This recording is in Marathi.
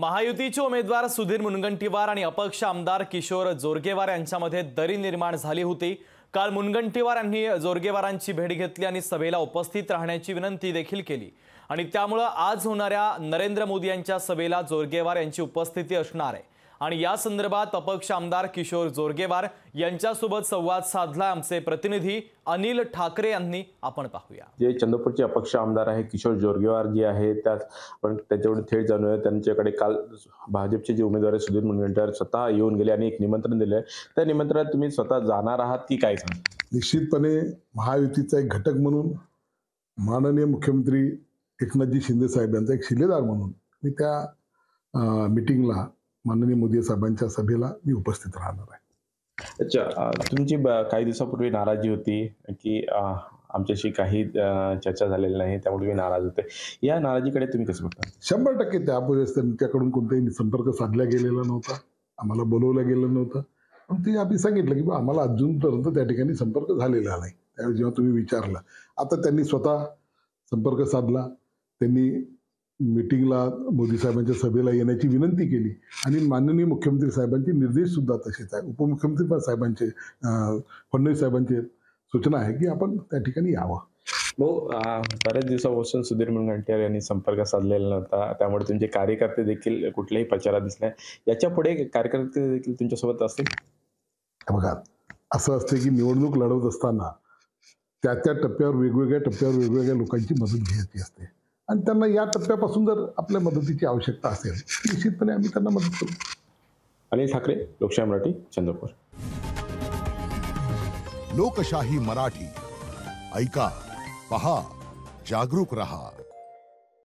महायुतीचे उमेदवार सुधीर मुनगंटीवार आणि अपक्ष आमदार किशोर जोरगेवार यांच्यामध्ये दरी निर्माण झाली होती। काल मुनगंटीवार यांनी जोरगेवारांची भेट घेतली आणि सभेला उपस्थित राहण्याची विनंती देखील केली आणि त्यामुळे आज होणाऱ्या नरेंद्र मोदी यांच्या सभेला जोरगेवार यांची उपस्थिती असणार आहे आणि या संदर्भात अपक्ष आमदार किशोर जोरगेवार यांच्यासोबत संवाद साधला आमचे प्रतिनिधी अनिल ठाकरे यांनी। आपण पाहूया। जे चंद्रपूरचे अपक्ष आमदार आहे किशोर जोरगेवार जे आहे पण त्याच्यावर थेट जाणूया। त्यांच्याकडे काल भाजपचे जे उमेदवार सुधीर मुनगंटीवार स्वतः येऊन गेले आणि एक निमंत्रण दिले। त्या निमंत्रणात तुम्ही स्वतः जाणार आहात की काय सांगा? निश्चितपणे महायुतीचा एक घटक म्हणून माननीय मुख्यमंत्री एकनाथजी शिंदे साहेब यांचा एक शिलेदार म्हणून मी त्या मीटिंगला माननीय मोदी साहेबांच्या सभेला मी उपस्थित राहणार आहे। अच्छा, तुमची काही दिवसापूर्वी नाराजी होती की आमच्याशी काही चर्चा झालेली नाही, त्यामुळे मी नाराज होते। या नाराजीकडे तुम्ही कसं बघता? 100% त्यापूर्वी त्यांच्याकडून कोणताही संपर्क साधला गेलेला नव्हता, आम्हाला बोलवलं गेलं नव्हतं। पण ते आम्ही सांगितलं की आम्हाला अजूनपर्यंत त्या ठिकाणी संपर्क झालेला नाही। त्यावेळी जेव्हा तुम्ही विचारलं, आता त्यांनी स्वतः संपर्क साधला, त्यांनी मीटिंगला मोदी साहेबांच्या सभेला येण्याची विनंती केली आणि माननीय मुख्यमंत्री साहेबांचे निर्देश सुद्धा तसेच आहे। उपमुख्यमंत्री साहेबांचे फडणवीस साहेबांची सूचना आहे की आपण त्या ठिकाणी यावं। बऱ्याच दिवसापासून सुधीर मुनगंटीवार यांनी संपर्क साधलेला नव्हता, त्यामुळे तुमचे कार्यकर्ते देखील कुठल्याही प्रचारात दिसले। याच्या पुढे कार्यकर्ते देखील तुमच्यासोबत असतील? बघा, असं असते की निवडणूक लढवत असताना त्या टप्प्यावर वेगवेगळ्या लोकांची मदत घ्यायची असते आणि त्यांना या टप्प्यापासून जर आपल्या मदतीची आवश्यकता असेल निश्चितपणे आम्ही त्यांना मदत करू। अनिल ठाकरे, लोकशाही मराठी, चंद्रपूर। लोकशाही मराठी, ऐका, पहा, जागरूक रहा।